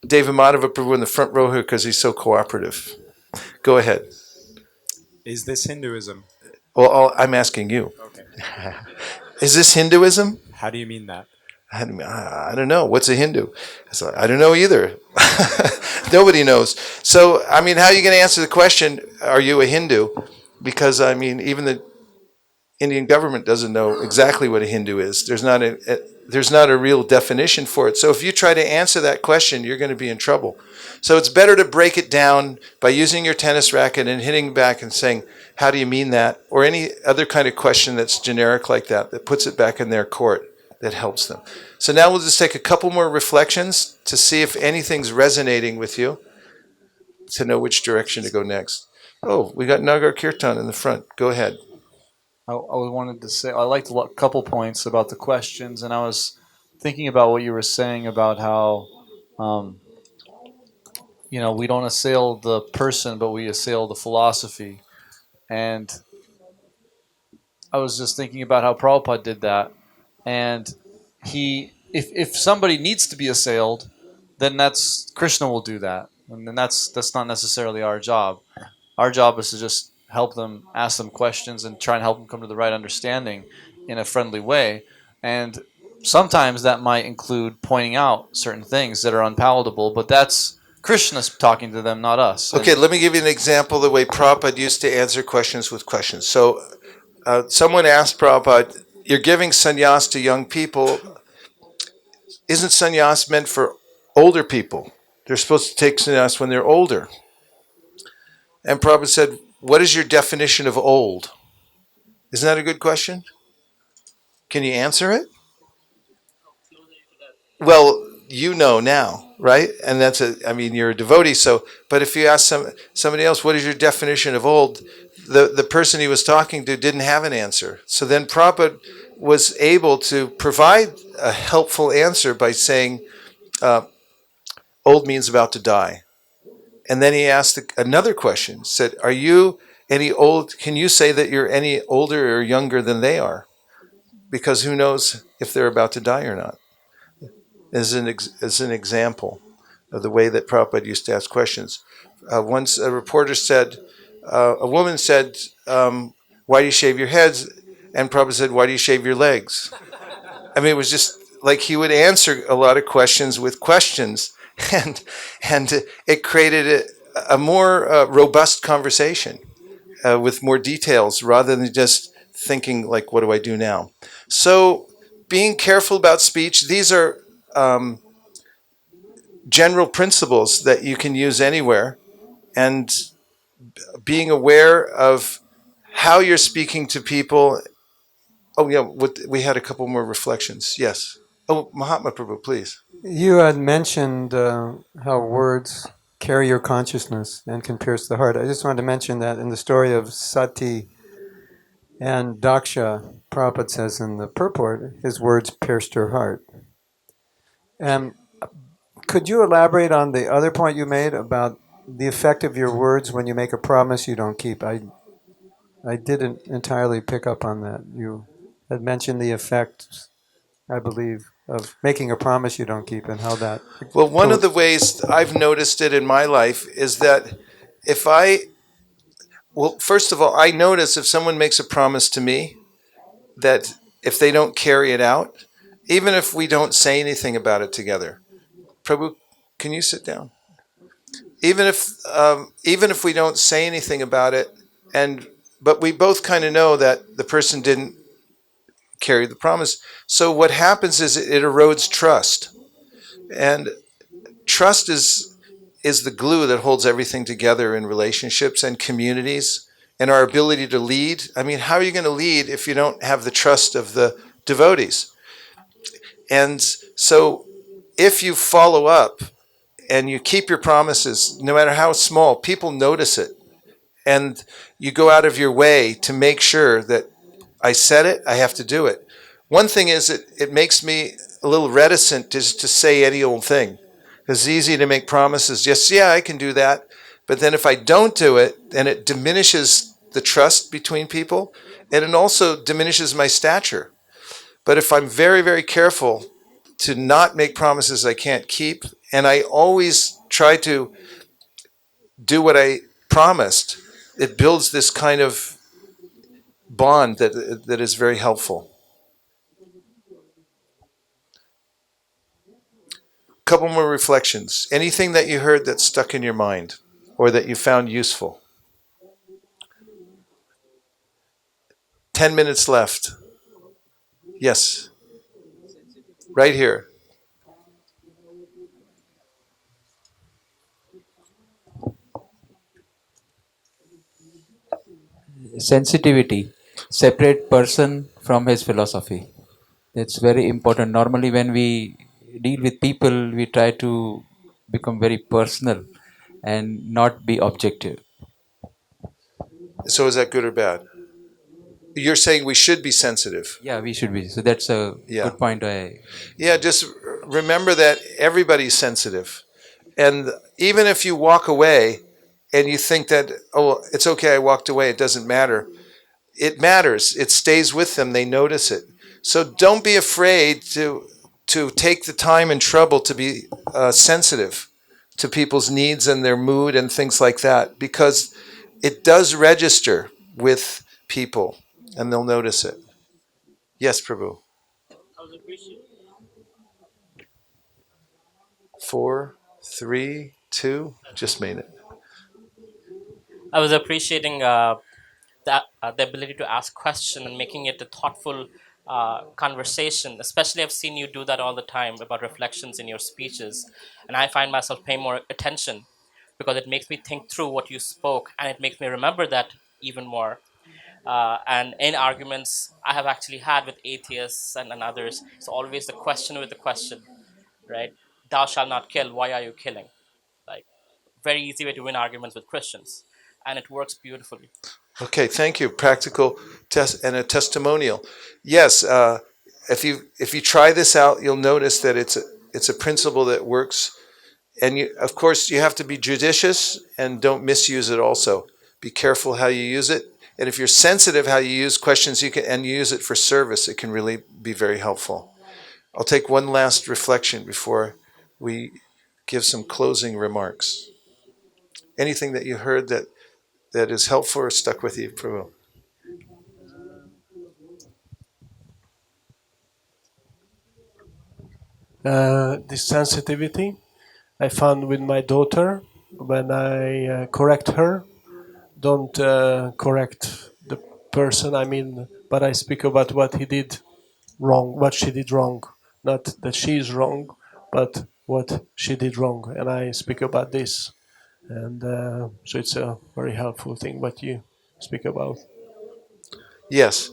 David Madhava Prabhu in the front row here because he's so cooperative. Go ahead. Is this Hinduism? Well, I'm asking you. Okay. Is this Hinduism? How do you mean that? I don't know. What's a Hindu? So, I don't know either. Nobody knows. So, I mean, how are you going to answer the question, are you a Hindu? Because, I mean, even the Indian government doesn't know exactly what a Hindu is. There's not a real definition for it. So if you try to answer that question, you're going to be in trouble. So it's better to break it down by using your tennis racket and hitting back and saying, how do you mean that? Or any other kind of question that's generic like that puts it back in their court, that helps them. So now we'll just take a couple more reflections to see if anything's resonating with you, to know which direction to go next. Oh, we got Nagar Kirtan in the front. Go ahead. I wanted to say, I liked a couple points about the questions, and I was thinking about what you were saying about how, we don't assail the person, but we assail the philosophy. And I was just thinking about how Prabhupada did that. And if somebody needs to be assailed, then Krishna will do that. And then that's not necessarily our job. Our job is to just help them, ask them questions, and try and help them come to the right understanding in a friendly way. And sometimes that might include pointing out certain things that are unpalatable, but that's Krishna's talking to them, not us. Okay, let me give you an example of the way Prabhupada used to answer questions with questions. So someone asked Prabhupada, you're giving sannyas to young people. Isn't sannyas meant for older people? They're supposed to take sannyas when they're older. And Prabhupada said, what is your definition of old? Isn't that a good question? Can you answer it? Well, you know now, right? And you're a devotee, so, but if you ask somebody else, what is your definition of old? The person he was talking to didn't have an answer. So then Prabhupada was able to provide a helpful answer by saying, old means about to die. And then he asked another question, said, are you any old, can you say that you're any older or younger than they are? Because who knows if they're about to die or not? As an example of the way that Prabhupada used to ask questions. Once a reporter said, a woman said, why do you shave your heads? And Prabhupada said, why do you shave your legs? I mean, it was just like he would answer a lot of questions with questions, and it created a more robust conversation with more details rather than just thinking like, what do I do now? So being careful about speech, these are general principles that you can use anywhere, and being aware of how you're speaking to people. Oh yeah, we had a couple more reflections. Yes. Oh, Mahatma Prabhu, please. You had mentioned how words carry your consciousness and can pierce the heart. I just wanted to mention that in the story of Sati and Daksha, Prabhupada says in the purport, his words pierced her heart. Could you elaborate on the other point you made about the effect of your words when you make a promise you don't keep? I didn't entirely pick up on that. You had mentioned the effect, I believe, of making a promise you don't keep and how that... Well, one of the ways I've noticed it in my life is that first of all, I notice if someone makes a promise to me, that if they don't carry it out, even if we don't say anything about it together, Prabhu, can you sit down? Even if we don't say anything about it, but we both kind of know that the person didn't carry the promise. So what happens is it erodes trust, and trust is the glue that holds everything together in relationships and communities and our ability to lead. I mean, how are you going to lead if you don't have the trust of the devotees? And so if you follow up and you keep your promises, no matter how small, people notice it. And you go out of your way to make sure that I said it, I have to do it. One thing is it makes me a little reticent to say any old thing. It's easy to make promises. Yes, yeah, I can do that. But then if I don't do it, then it diminishes the trust between people. And it also diminishes my stature. But if I'm very, very careful to not make promises I can't keep, and I always try to do what I promised, it builds this kind of bond that is very helpful. Couple more reflections. Anything that you heard that stuck in your mind or that you found useful? 10 minutes left. Yes. Right here. Sensitivity, separate person from his philosophy. That's very important. Normally, when we deal with people, we try to become very personal and not be objective. So is that good or bad? You're saying we should be sensitive. Yeah, we should be. So that's a Yeah. good point. Yeah, just remember that everybody's sensitive. And even if you walk away and you think that, oh, it's okay, I walked away, it doesn't matter. It matters. It stays with them. They notice it. So don't be afraid to take the time and trouble to be sensitive to people's needs and their mood and things like that, because it does register with people and they'll notice it. Yes, Prabhu. 4, 3, 2, just made it. I was appreciating the ability to ask question and making it a thoughtful conversation. Especially, I've seen you do that all the time about reflections in your speeches, and I find myself paying more attention because it makes me think through what you spoke, and it makes me remember that even more. And in arguments I have actually had with atheists and others, it's always the question with the question, right? Thou shalt not kill. Why are you killing? Like, very easy way to win arguments with Christians, and it works beautifully. Okay, thank you. Practical test and a testimonial. Yes, if you try this out, you'll notice that it's a principle that works. And you, of course, you have to be judicious and don't misuse it. Also, be careful how you use it. And if you're sensitive how you use questions, you can and you use it for service. It can really be very helpful. I'll take one last reflection before we give some closing remarks. Anything that you heard that is helpful or stuck with you, Prabhu? This sensitivity I found with my daughter when I correct her. Don't correct the person, I mean, but I speak about what he did wrong, what she did wrong. Not that she is wrong, but what she did wrong. And I speak about this. And so it's a very helpful thing what you speak about. Yes.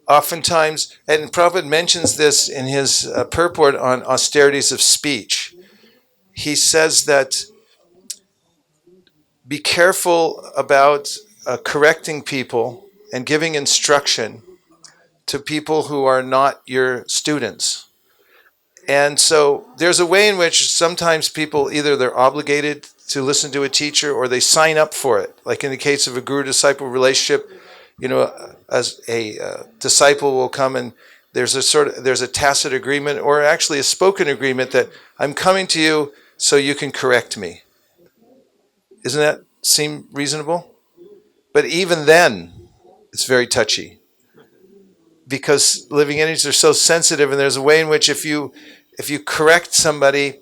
Oftentimes, and Prabhupada mentions this in his purport on austerities of speech. He says that be careful about correcting people and giving instruction to people who are not your students. And so there's a way in which sometimes people either they're obligated to listen to a teacher or they sign up for it. Like in the case of a guru-disciple relationship, as a disciple will come and there's a tacit agreement or actually a spoken agreement that I'm coming to you so you can correct me. Doesn't that seem reasonable? But even then, it's very touchy because living entities are so sensitive, and there's a way in which if you correct somebody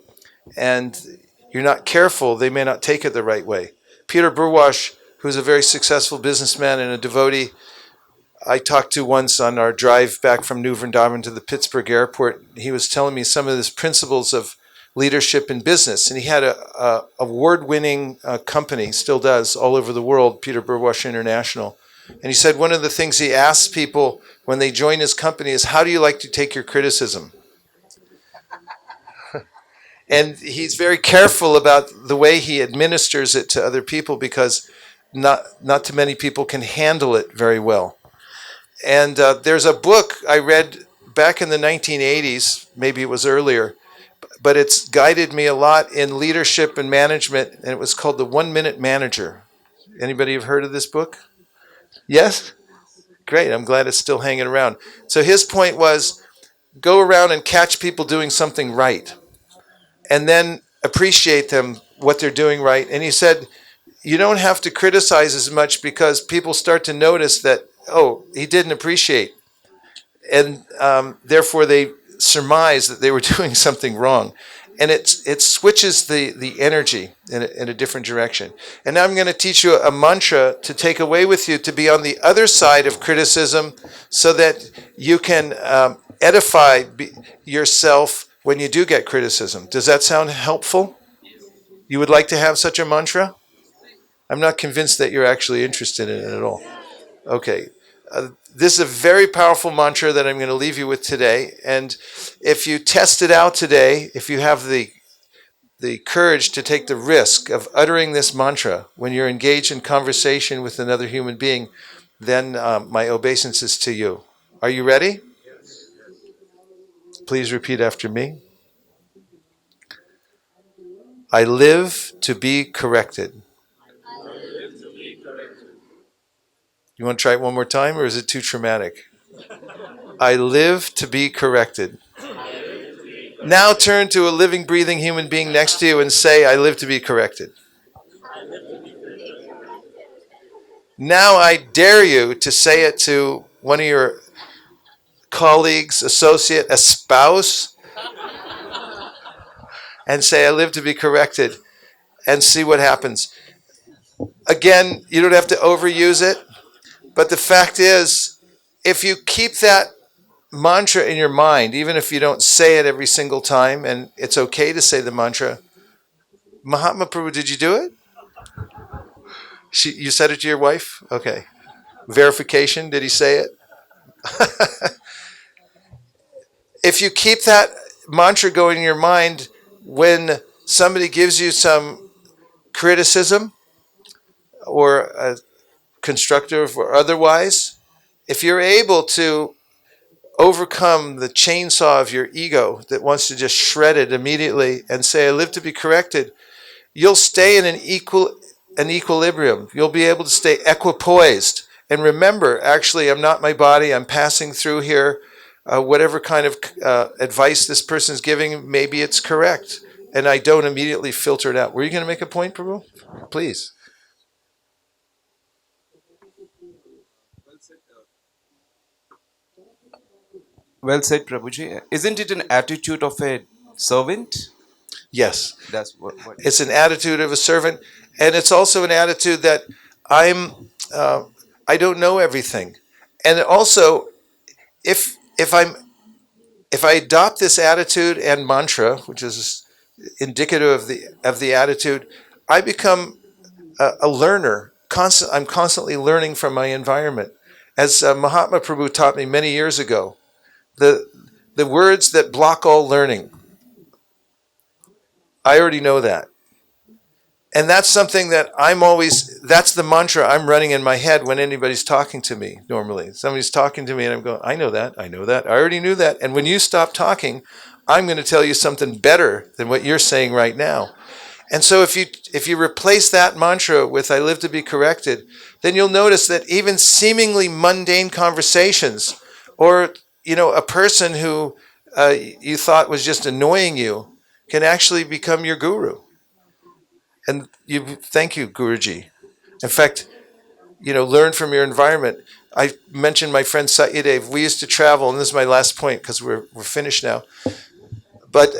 and you're not careful, they may not take it the right way. Peter Burwash, who's a very successful businessman and a devotee, I talked to once on our drive back from New Vrindavan to the Pittsburgh airport. He was telling me some of his principles of leadership in business. And he had a award-winning company, still does, all over the world, Peter Burwash International. And he said one of the things he asks people when they join his company is, how do you like to take your criticism? And he's very careful about the way he administers it to other people because not too many people can handle it very well. And there's a book I read back in the 1980s, maybe it was earlier, but it's guided me a lot in leadership and management, and it was called The 1 Minute Manager. Anybody have heard of this book? Yes? Great. I'm glad it's still hanging around. So his point was go around and catch people doing something right and then appreciate them, what they're doing right. And he said, you don't have to criticize as much because people start to notice that, oh, he didn't appreciate. And therefore they surmise that they were doing something wrong. And it switches the energy in a different direction. And now I'm going to teach you a mantra to take away with you to be on the other side of criticism so that you can edify yourself when you do get criticism. Does that sound helpful? You would like to have such a mantra? I'm not convinced that you're actually interested in it at all. Okay. This is a very powerful mantra that I'm going to leave you with today. And if you test it out today, if you have the courage to take the risk of uttering this mantra when you're engaged in conversation with another human being, then my obeisances to you. Are you ready? Please repeat after me. I live to be corrected. You want to try it one more time, or is it too traumatic? I live to be corrected. Now turn to a living, breathing human being next to you and say, I live to be corrected. Now I dare you to say it to one of your colleagues, associate, a spouse, and say, I live to be corrected, and see what happens. Again, you don't have to overuse it, but the fact is, if you keep that mantra in your mind, even if you don't say it every single time, and it's okay to say the mantra. Mahatma Prabhu, did you do it? You said it to your wife? Okay. Verification, did he say it? If you keep that mantra going in your mind when somebody gives you some criticism or constructive or otherwise, if you're able to overcome the chainsaw of your ego that wants to just shred it immediately and say, I live to be corrected, you'll stay in an equilibrium. You'll be able to stay equipoised. And remember, actually, I'm not my body. I'm passing through here. Whatever kind of advice this person's giving, maybe it's correct. And I don't immediately filter it out. Were you going to make a point, Prabhu? Please. Well said, Prabhuji. Isn't it an attitude of a servant? Yes. That's what It's an attitude of a servant. And it's also an attitude that I don't know everything. And also, if I adopt this attitude and mantra, which is indicative of the attitude, I become a learner. I'm constantly learning from my environment. As Mahatma Prabhu taught me many years ago, the words that block all learning, I already know that. And that's something that that's the mantra I'm running in my head when anybody's talking to me normally. Somebody's talking to me and I'm going, I know that, I already knew that. And when you stop talking, I'm going to tell you something better than what you're saying right now. And so if you replace that mantra with I live to be corrected, then you'll notice that even seemingly mundane conversations or, a person who you thought was just annoying you can actually become your guru. And thank you, Guruji. In fact, learn from your environment. I mentioned my friend Satyadev. We used to travel, and this is my last point because we're finished now. But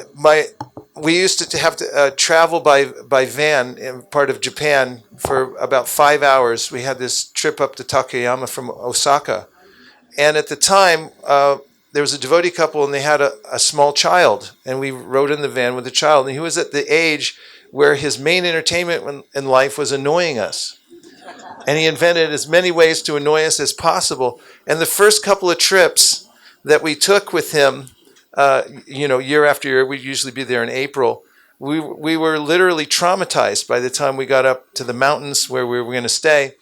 we used to have to travel by van in part of Japan for about 5 hours. We had this trip up to Takayama from Osaka. And at the time, there was a devotee couple, and they had a small child. And we rode in the van with the child. And he was at the age where his main entertainment in life was annoying us. And he invented as many ways to annoy us as possible. And the first couple of trips that we took with him, year after year, we'd usually be there in April, we were literally traumatized by the time we got up to the mountains where we were going to stay.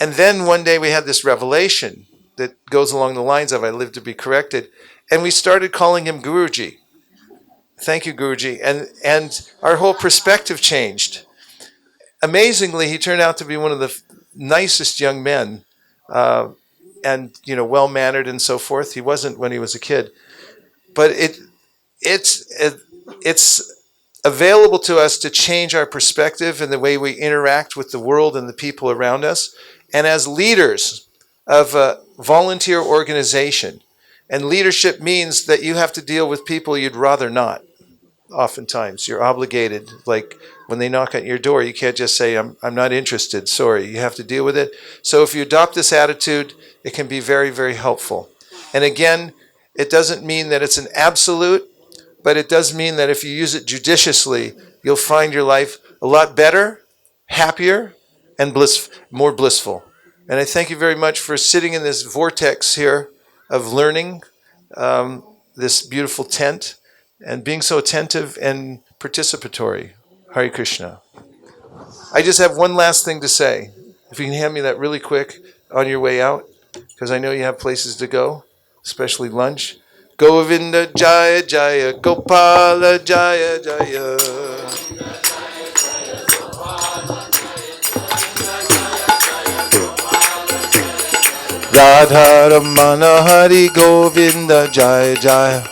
And then one day we had this revelation that goes along the lines of I live to be corrected. And we started calling him Guruji. Thank you, Guruji. And our whole perspective changed. Amazingly, he turned out to be one of the nicest young men and well mannered and so forth. He wasn't when he was a kid, but it's available to us to change our perspective and the way we interact with the world and the people around us. And as leaders of a volunteer organization, and leadership means that you have to deal with people you'd rather not. Oftentimes, you're obligated. Like when they knock on your door, you can't just say, I'm not interested, sorry. You have to deal with it. So if you adopt this attitude, it can be very, very helpful. And again, it doesn't mean that it's an absolute, but it does mean that if you use it judiciously, you'll find your life a lot better, happier, and more blissful. And I thank you very much for sitting in this vortex here of learning, this beautiful tent, and being so attentive and participatory. Hare Krishna. I just have one last thing to say. If you can hand me that really quick on your way out, because I know you have places to go, especially lunch. Govinda Jaya Jaya Gopala Jaya Jaya. Radha Ramana Hari Govinda Jaya Jaya.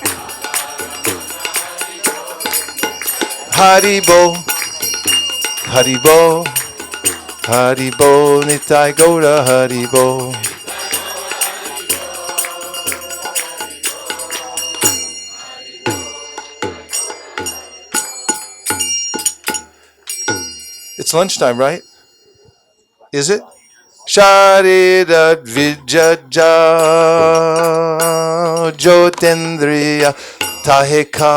Haribo, Haribo, Haribo, Nitai Gaura Haribo. It's lunchtime, right? Is it? Sharira Vijaja Jotendriya Tahika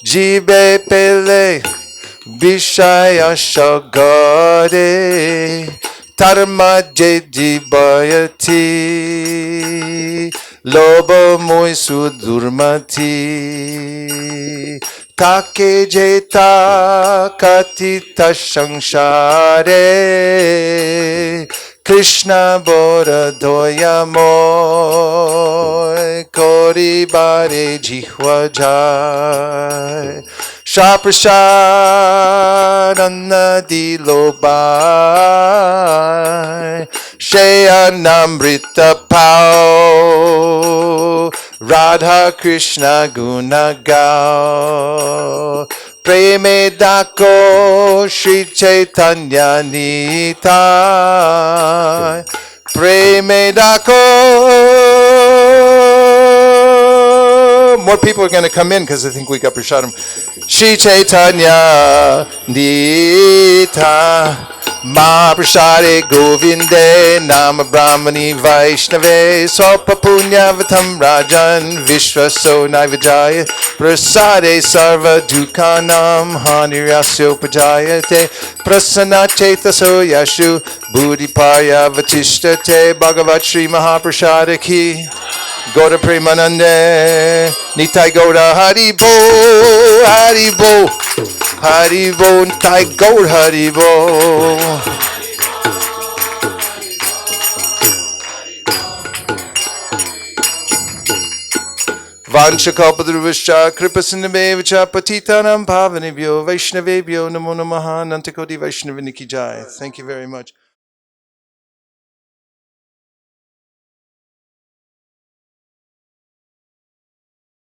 Jibe Pele Bishaya Shagare Tarma Jedi Bayati Loba Moisu Durmati Take Jeta Katita Shangshare Krishna Bora Doyamoy Kori Bare Jihwa Jai Shaprashanana Dilobai Shayanamrita Pao Radha Krishna Guna Gao Preme Dako Shri Chaitanya Nita Preme Dako. More people are going to come in because I think we got Prasadam. Shri Chaitanya Nita Mahaprasade Govinde Nama Brahmani Vaishnave Sopa Punyavatam Rajan Vishwaso Naivajaya Prasade Sarva Dukanam Hanirasyo Pajayate Prasana Chetaso Yashu Buddhipaya Vatishtate Bhagavat Shri Mahaprasade Ki Gaurapurnima Nitai Gaura Haribo Haribo Haribo Nitai Gaur Haribo. Vanchakalpadruvascha Kripasindhamevacha Patitanam Pavanebhyo Vaishnavebhyo Namo Namaha Nantakoti Vaishnaviniki Jai. Thank you very much.